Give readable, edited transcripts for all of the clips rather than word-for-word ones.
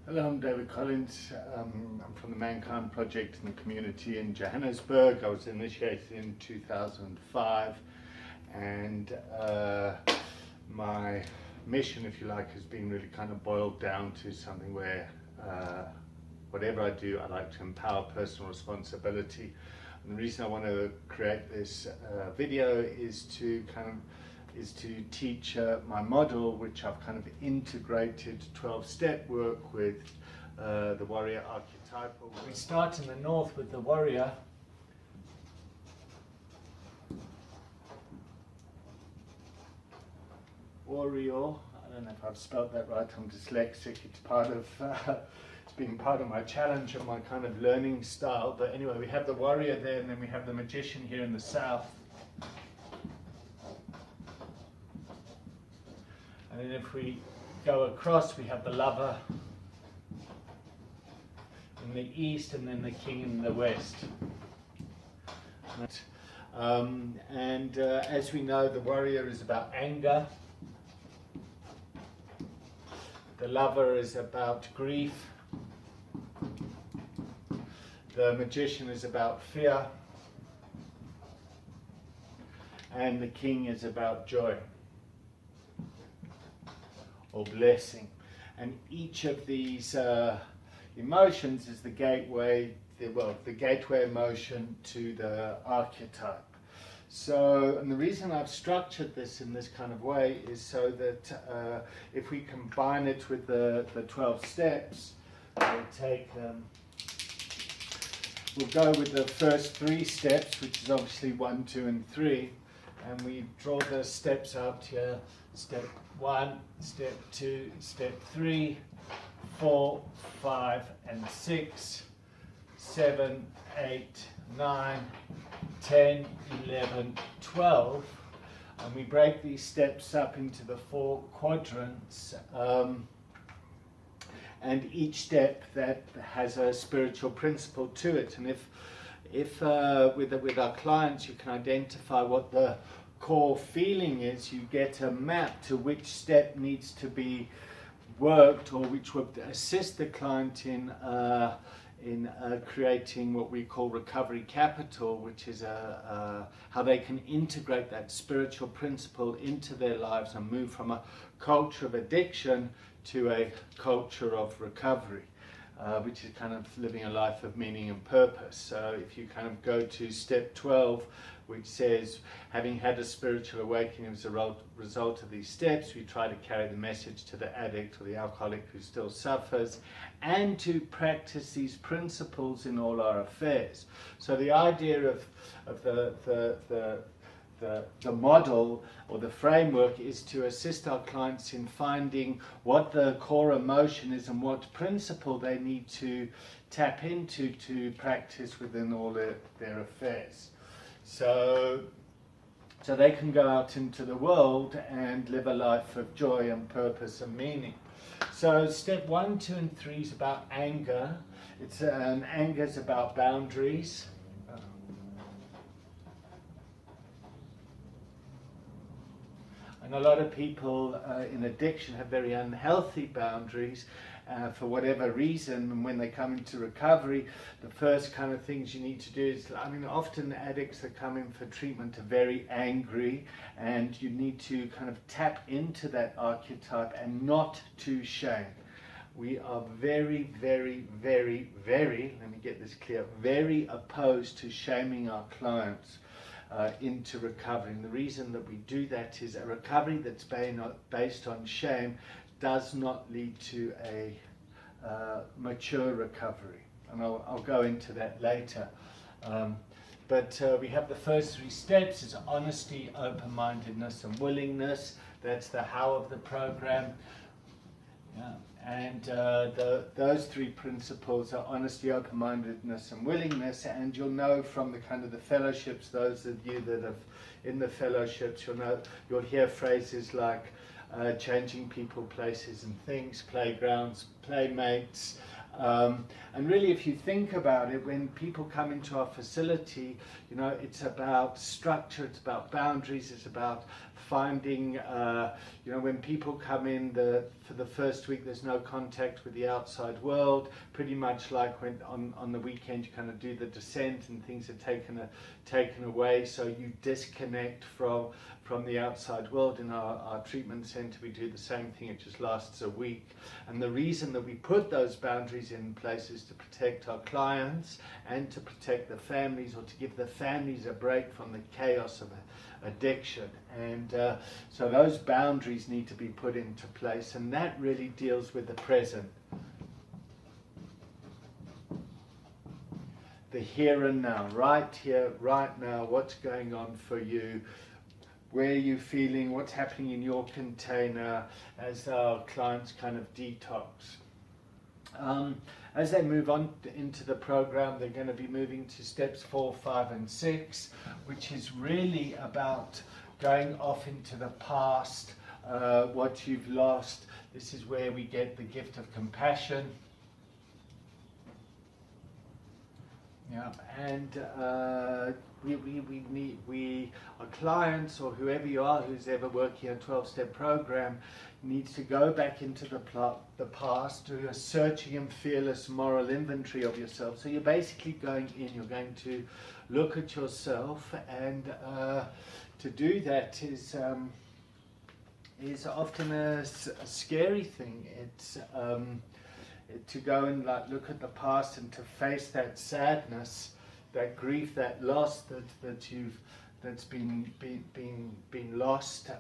Hello, I'm David Collins. I'm from the Mankind Project in the community in Johannesburg. I was initiated in 2005, and my mission, if you like, has been really kind of boiled down to something where whatever I do, I like to empower personal responsibility. And the reason I want to create this video is to teach my model, which I've kind of integrated 12-step work with the warrior archetypal. We start in the north with the warrior. Warrior, I don't know if I've spelled that right, I'm dyslexic. It's part of, it's been part of my challenge and my kind of learning style. But anyway, we have the warrior there, and then we have the magician here in the south. And then if we go across, we have the lover in the east, and then the king in the west. As we know, the warrior is about anger. The lover is about grief. The magician is about fear. And the king is about joy or blessing. And each of these emotions is the gateway, the gateway emotion to the archetype. So, and the reason I've structured this in this kind of way is so that if we combine it with the 12 steps, we'll go with the first 3 steps, which is obviously 1, 2, and 3, and we draw the steps out here. Step 1, step 2, step 3, 4, 5, and 6, 7, 8, 9, 10, 11, 12, and we break these steps up into the 4 quadrants, and each step that has a spiritual principle to it. And if with our clients you can identify what the core feeling is, you get a map to which step needs to be worked, or which would assist the client in creating what we call recovery capital, which is how they can integrate that spiritual principle into their lives and move from a culture of addiction to a culture of recovery, which is kind of living a life of meaning and purpose. So if you kind of go to step 12, which says, having had a spiritual awakening as a result of these steps, we try to carry the message to the addict or the alcoholic who still suffers, and to practice these principles in all our affairs. So the idea of the model or the framework is to assist our clients in finding what the core emotion is and what principle they need to tap into to practice within all their affairs. So they can go out into the world and live a life of joy and purpose and meaning. So step 1, 2, and 3 is about anger. Anger is about boundaries. And a lot of people in addiction have very unhealthy boundaries for whatever reason. And when they come into recovery, the first kind of things you need to do is, often addicts that come in for treatment are very angry, and you need to kind of tap into that archetype and not to shame. We are very, very, very, very, let me get this clear, very opposed to shaming our clients into recovery. And the reason that we do that is a recovery that's based on shame does not lead to a mature recovery. And I'll go into that later. But we have the first 3 steps is honesty, open-mindedness, and willingness. That's the how of the program. Yeah. And those 3 principles are honesty, open-mindedness, and willingness. And you'll know from the kind of the fellowships, those of you that have in the fellowships, you'll hear phrases like changing people, places, and things, playgrounds, playmates. And really, if you think about it, when people come into our facility, it's about structure, it's about boundaries, it's about finding, when people come in for the first week, there's no contact with the outside world, pretty much like when on the weekend you kind of do the descent and things are taken away, so you disconnect from the outside world. In our treatment center, we do the same thing. It just lasts a week. And the reason that we put those boundaries in place is to protect our clients and to protect the families, or to give the families a break from the chaos of addiction. And so those boundaries need to be put into place, and that really deals with the present. The here and now, right here, right now, what's going on for you, where are you feeling, what's happening in your container as our clients kind of detox. As they move on into the program, they're going to be moving to steps 4, 5, and 6, which is really about going off into the past, what you've lost. This is where we get the gift of compassion. Yeah, and our clients, or whoever you are who's ever working a 12-step program, needs to go back into the past, do a searching and fearless moral inventory of yourself. So you're basically going in, you're going to look at yourself, and to do that is often a scary thing. It's to go and look at the past and to face that sadness, that grief, that loss that's been lost.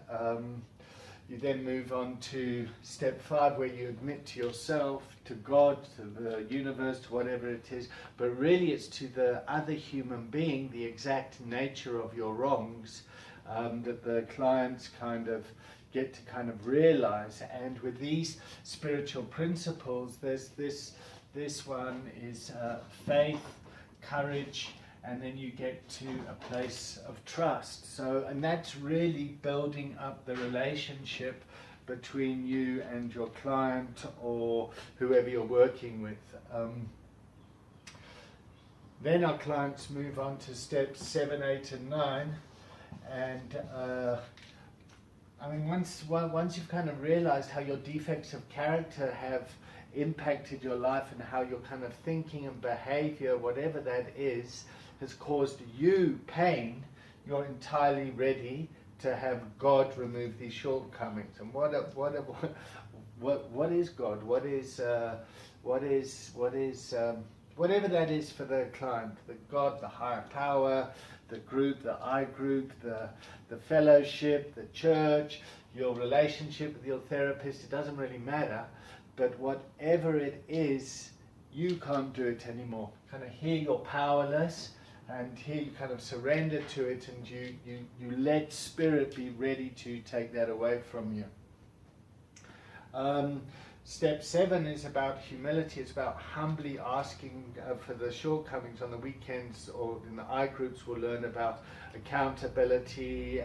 You then move on to step 5, where you admit to yourself, to God, to the universe, to whatever it is, but really it's to the other human being, the exact nature of your wrongs, that the clients kind of get to kind of realize. And with these spiritual principles, there's this one is faith, courage, and then you get to a place of trust. So, and that's really building up the relationship between you and your client or whoever you're working with. Then our clients move on to steps 7, 8, and 9, and once you've kind of realized how your defects of character have impacted your life, and how your kind of thinking and behavior, whatever that is, has caused you pain, you're entirely ready to have God remove these shortcomings. And what is God? What is whatever that is for the client, the God, the higher power, the group, the I group, the fellowship, the church, your relationship with your therapist, it doesn't really matter. But whatever it is, you can't do it anymore. Kind of here you're powerless, and here you kind of surrender to it, and you let Spirit be ready to take that away from you. Step 7 is about humility. It's about humbly asking for the shortcomings. On the weekends or in the I groups, we'll learn about accountability,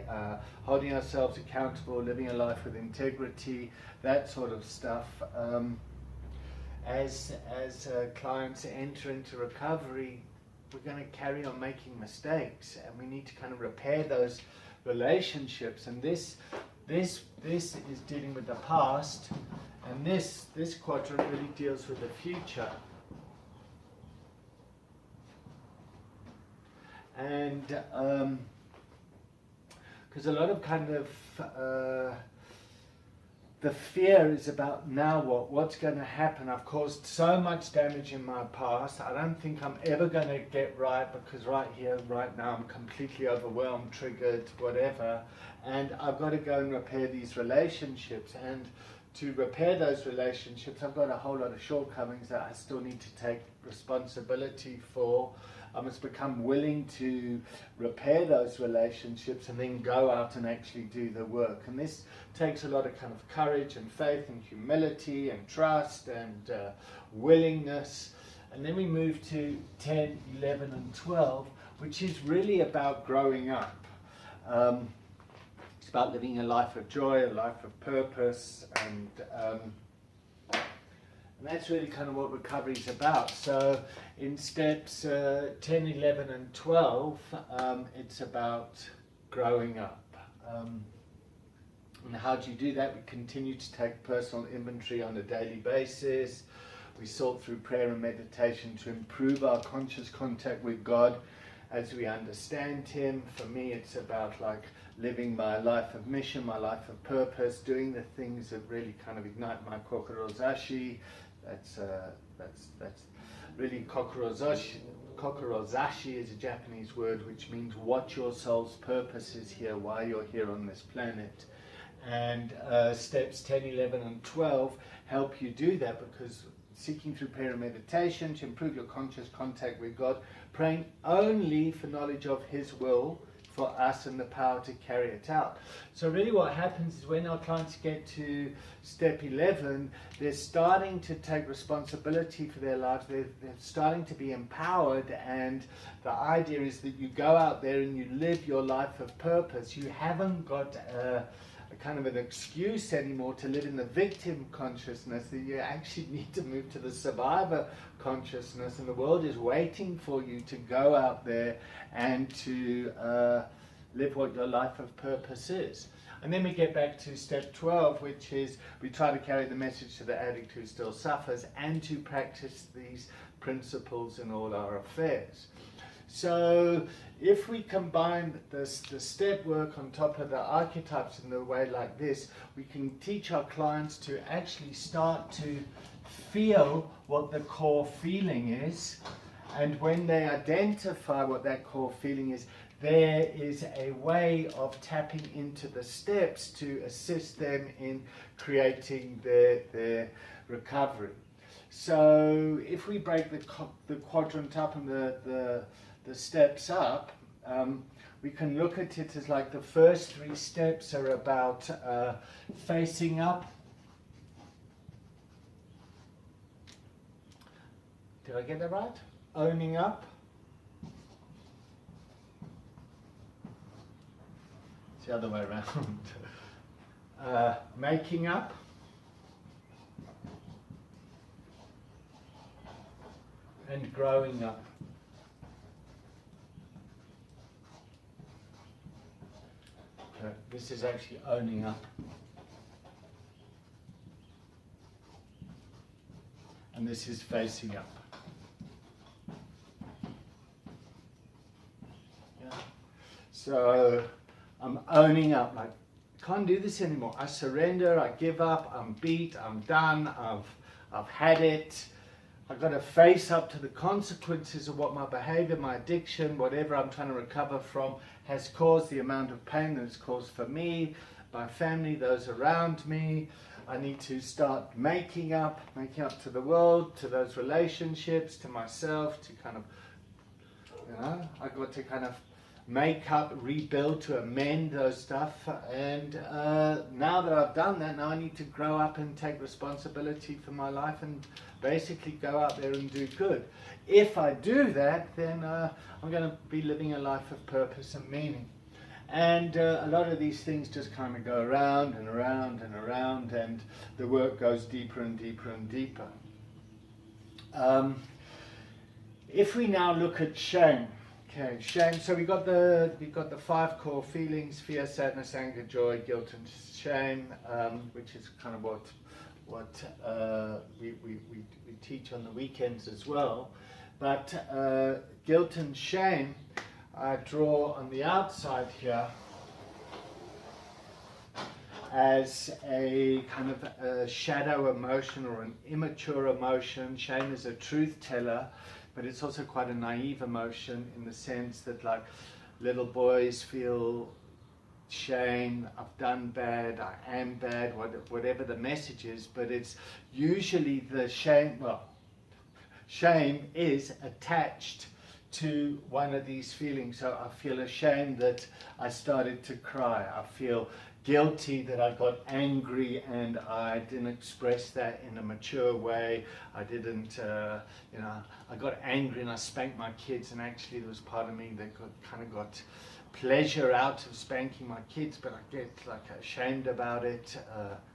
holding ourselves accountable, living a life with integrity, that sort of stuff. As clients enter into recovery, we're going to carry on making mistakes, and we need to kind of repair those relationships. And this is dealing with the past, and this quadrant really deals with the future. And because a lot of kind of the fear is about now what's going to happen. I've caused so much damage in my past. I don't think I'm ever going to get right, because right here, right now, I'm completely overwhelmed, triggered, whatever. And I've got to go and repair these relationships. And to repair those relationships, I've got a whole lot of shortcomings that I still need to take responsibility for. I must become willing to repair those relationships and then go out and actually do the work. And this takes a lot of kind of courage and faith and humility and trust and willingness. And then we move to 10, 11, and 12, which is really about growing up. It's about living a life of joy, a life of purpose, and that's really kind of what recovery is about. So in steps 10, 11, and 12, it's about growing up. And how do you do that? We continue to take personal inventory on a daily basis. We sort through prayer and meditation to improve our conscious contact with God as we understand Him. For me, it's about like living my life of mission, my life of purpose, doing the things that really kind of ignite my kokorozashi. That's really kokorozashi. Kokorozashi is a Japanese word which means what your soul's purpose is here, why you're here on this planet. And steps 10, 11 and 12 help you do that, because seeking through prayer and meditation to improve your conscious contact with God, praying only for knowledge of His will for us and the power to carry it out. So really what happens is when our clients get to step 11, they're starting to take responsibility for their lives, they're starting to be empowered, and the idea is that you go out there and you live your life of purpose. You haven't got a kind of an excuse anymore to live in the victim consciousness, that you actually need to move to the survivor consciousness, and the world is waiting for you to go out there and to live what your life of purpose is. And then we get back to step 12, which is we try to carry the message to the addict who still suffers and to practice these principles in all our affairs. So if we combine the step work on top of the archetypes in a way like this, we can teach our clients to actually start to feel what the core feeling is. And when they identify what that core feeling is, there is a way of tapping into the steps to assist them in creating their recovery. So if we break the quadrant up and the steps up, we can look at it as like the first 3 steps are about facing up. Did I get that right? Owning up. It's the other way around. Making up. And growing up. This is actually owning up. And this is facing up. Yeah. So I'm owning up, like, I can't do this anymore. I surrender, I give up, I'm beat, I'm done, I've had it. I've got to face up to the consequences of what my behavior, my addiction, whatever I'm trying to recover from has caused, the amount of pain that it's caused for me, my family, those around me. I need to start making up to the world, to those relationships, to myself, to kind of, I've got to kind of make up, rebuild, to amend those stuff. And now that I've done that, now I need to grow up and take responsibility for my life and basically go out there and do good. If I do that, then I'm going to be living a life of purpose and meaning. And a lot of these things just kind of go around and around and around, and the work goes deeper and deeper and deeper. If we now look at shame, okay, shame. So we got the 5 core feelings: fear, sadness, anger, joy, guilt, and shame, which is kind of what we teach on the weekends as well. But guilt and shame, I draw on the outside here as a kind of a shadow emotion or an immature emotion. Shame is a truth teller, but it's also quite a naive emotion in the sense that, like, little boys feel shame, I've done bad, I am bad, whatever the message is, but it's usually the shame, shame is attached to one of these feelings. So I feel ashamed that I started to cry. I feel guilty that I got angry and I didn't express that in a mature way. I didn't, I got angry and I spanked my kids, and actually there was part of me that kind of got pleasure out of spanking my kids, but I get like ashamed about it.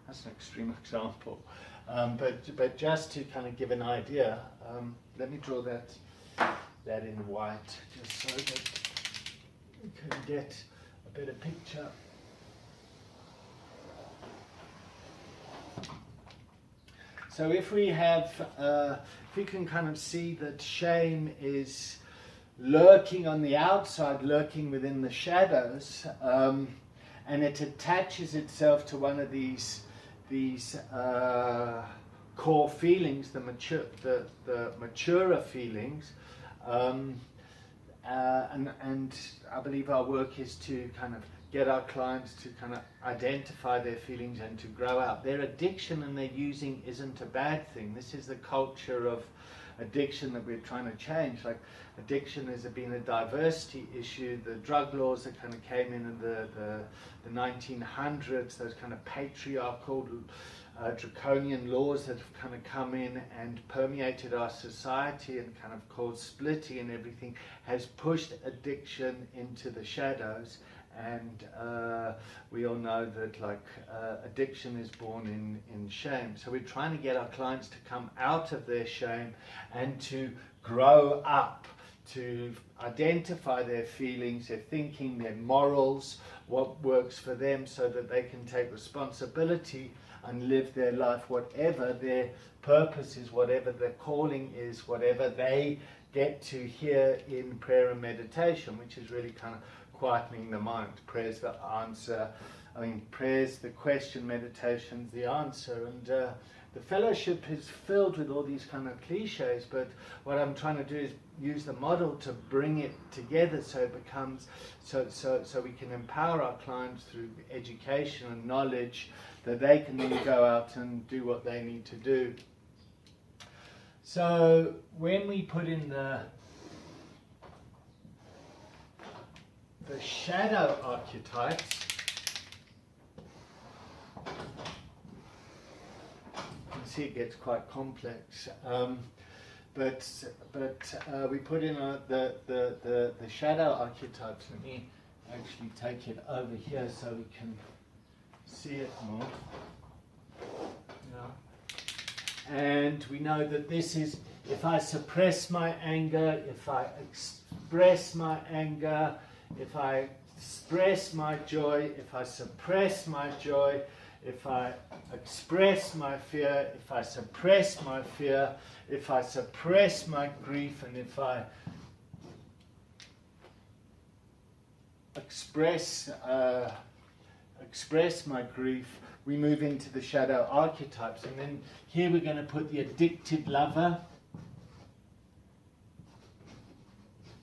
That's an extreme example. But just to kind of give an idea, let me draw that in white, just so that you can get a better picture. So if we have, if we can kind of see that shame is lurking on the outside, lurking within the shadows, and it attaches itself to one of these core feelings, the maturer feelings, and I believe our work is to kind of get our clients to kind of identify their feelings and to grow out. Their addiction and their using isn't a bad thing. This is the culture of addiction that we're trying to change. Like, addiction has been a diversity issue. The drug laws that kind of came in the 1900s, those kind of patriarchal, draconian laws that have kind of come in and permeated our society and kind of caused splitting and everything, has pushed addiction into the shadows. And we all know that, like, addiction is born in shame. So we're trying to get our clients to come out of their shame and to grow up, to identify their feelings, their thinking, their morals, what works for them, so that they can take responsibility and live their life, whatever their purpose is, whatever their calling is, whatever they get to hear in prayer and meditation, which is really kind of quietening the mind. Prayer's the answer. I mean, prayer's the question, meditation's the answer. And the fellowship is filled with all these kind of cliches, but what I'm trying to do is use the model to bring it together, so it becomes, so we can empower our clients through education and knowledge, that they can then go out and do what they need to do. So when we put in the shadow archetypes, you can see it gets quite complex, but we put in the shadow archetypes. Let me actually take it over here so we can see it more. Yeah. And we know that this is, if I suppress my anger, if I express my anger, if I express my joy, if I suppress my joy, if I express my fear, if I suppress my fear, if I suppress my grief, and if I express my grief, we move into the shadow archetypes. And then here we're going to put the addicted lover.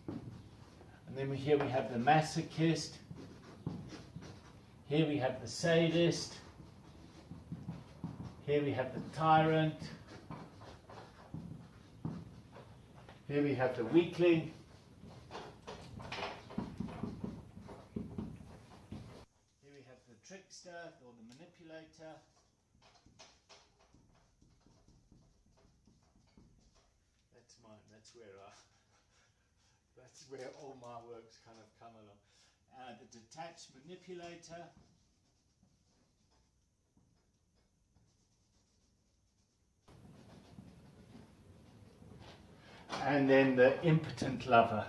And then here we have the masochist. Here we have the sadist. Here we have the tyrant. Here we have the weakling. Here we have the trickster or the manipulator. That's mine. That's where all my works kind of come along. The detached manipulator. And then the impotent lover.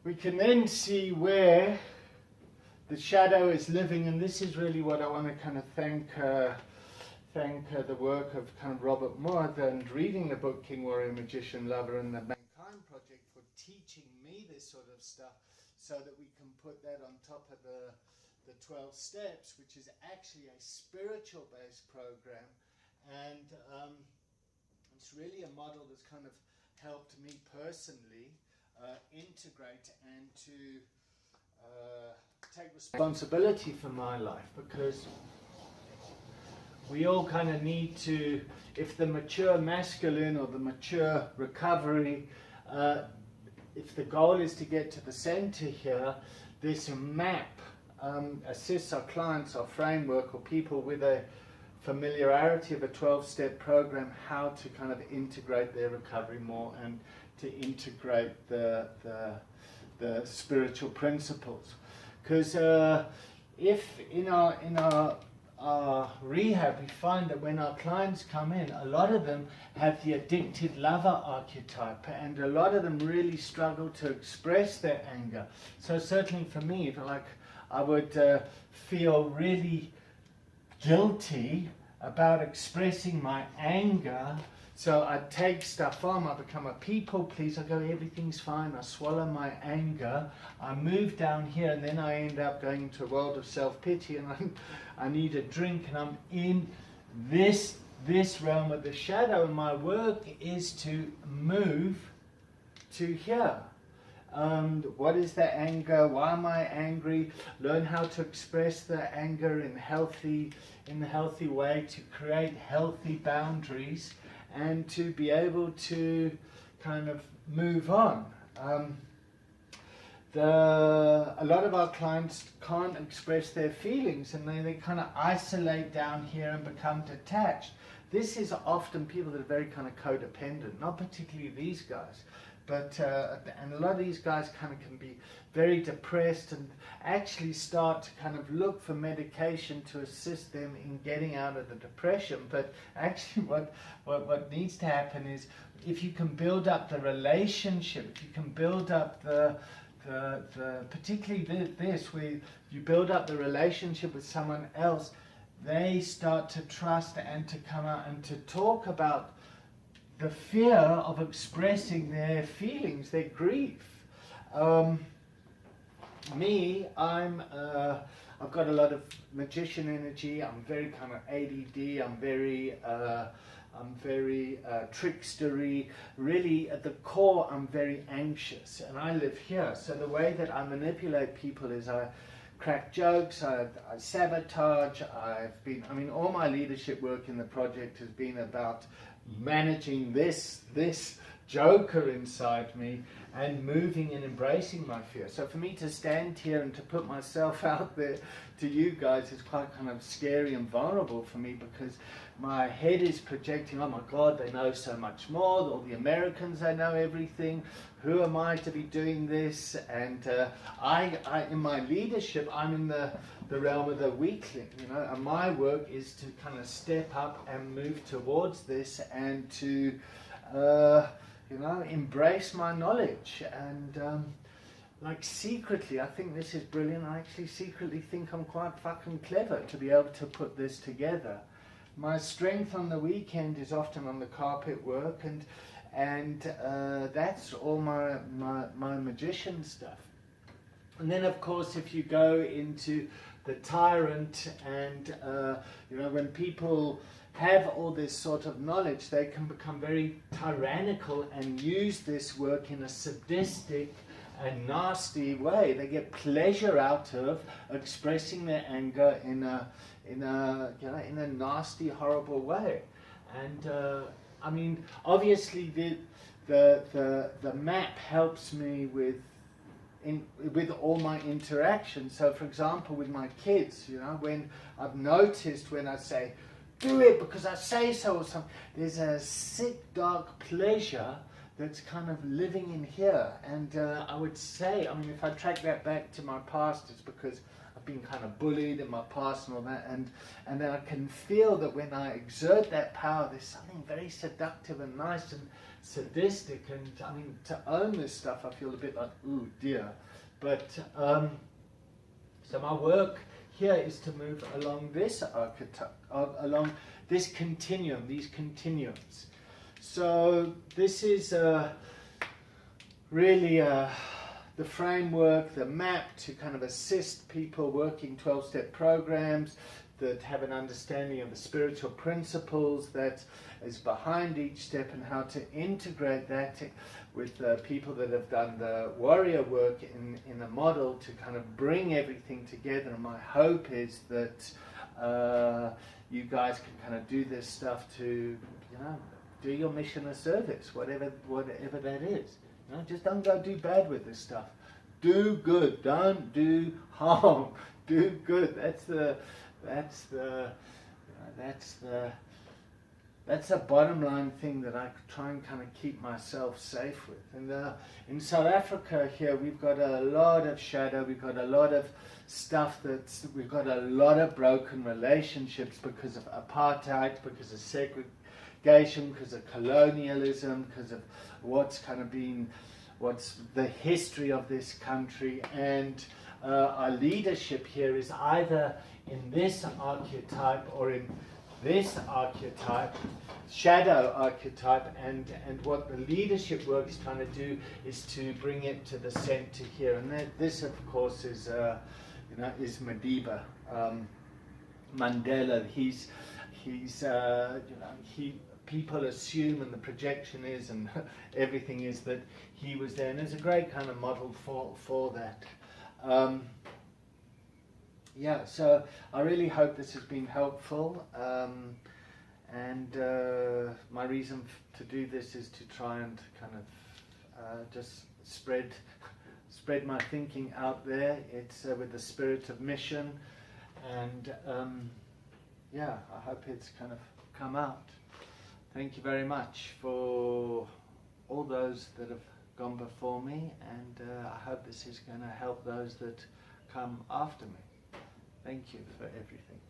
We can then see where the shadow is living, and this is really what I want to kind of thank the work of kind of Robert Moore and reading the book King, Warrior, Magician, Lover and the Mankind Project for teaching me this sort of stuff, so that we can put that on top of the 12 steps, which is actually a spiritual based program, and it's really a model that's kind of helped me personally integrate and to take responsibility for my life, because we all kind of need to, if the mature masculine or the mature recovery, if the goal is to get to the center here, this map assists our clients, our framework, or people with a familiarity of a 12-step program, how to kind of integrate their recovery more and to integrate the spiritual principles. Because if in our our rehab, we find that when our clients come in, a lot of them have the addicted lover archetype, and a lot of them really struggle to express their anger. So certainly for me, like I would feel really guilty about expressing my anger. So I take stuff on, I become a people pleaser, I go, everything's fine, I swallow my anger, I move down here, and then I end up going into a world of self-pity, and I need a drink, and I'm in this realm of the shadow, and my work is to move to here. What is the anger? Why am I angry? Learn how to express the anger in a healthy way, to create healthy boundaries, and to be able to kind of move on. A lot of our clients can't express their feelings, and they kind of isolate down here and become detached. This is often people that are very kind of codependent, not particularly these guys, but and a lot of these guys kind of can be very depressed and actually start to kind of look for medication to assist them in getting out of the depression. But actually what needs to happen is, if you can build up the relationship, if you can build up the particularly this, where you build up the relationship with someone else, they start to trust and to come out and to talk about the fear of expressing their feelings, their grief. I've got a lot of magician energy. I'm very kind of ADD. I'm very trickstery. Really, at the core, I'm very anxious, and I live here. So the way that I manipulate people is I crack jokes, I sabotage. All my leadership work in the project has been about managing this joker inside me and moving and embracing my fear. So for me to stand here and to put myself out there to you guys is quite kind of scary and vulnerable for me, because my head is projecting, oh my God, they know so much more, all the Americans, they know everything, who am I to be doing this? And I in my leadership, I'm in the realm of the weakling, and my work is to kind of step up and move towards this, and to embrace my knowledge. And secretly, I think this is brilliant. I actually secretly think I'm quite fucking clever to be able to put this together. My strength on the weekend is often on the carpet work, and that's all my magician stuff. And then, of course, if you go into the tyrant, and when people have all this sort of knowledge, they can become very tyrannical and use this work in a sadistic and nasty way. They get pleasure out of expressing their anger in a nasty, horrible way. And obviously the map helps me with all my interactions. So for example, with my kids, when I've noticed, when I say do it because I say so or something, there's a sick, dark pleasure that's kind of living in here. And I would say, if I track that back to my past, it's because I've been kind of bullied in my past and all that, and then I can feel that when I exert that power, there's something very seductive and nice and sadistic. And to own this stuff, I feel a bit like, ooh dear. But so my work here is to move along this archetype, along this continuum, these continuums. So this is really the framework, the map to kind of assist people working 12-step programs that have an understanding of the spiritual principles that is behind each step, and how to integrate that with people that have done the warrior work in a model to kind of bring everything together. And my hope is that you guys can kind of do this stuff to, do your mission of service, whatever that is. Just don't go do bad with this stuff. Do good. Don't do harm. that's a bottom line thing that I try and kind of keep myself safe with. And in South Africa here, we've got a lot of shadow, we've got a lot of stuff we've got a lot of broken relationships because of apartheid, because of segregation, because of colonialism, because of what's the history of this country. And our leadership here is either in this archetype or in this archetype, shadow archetype, and what the leadership work is trying to do is to bring it to the center here. And this, of course, is is Madiba, Mandela. People assume, and the projection is, and everything is, that he was there, and there's a great kind of model for that. Yeah, so I really hope this has been helpful, and my reason to do this is to try and kind of just spread my thinking out there. It's with the spirit of mission, and yeah, I hope it's kind of come out. Thank you very much for all those that have gone before me, and I hope this is going to help those that come after me. Thank you for everything.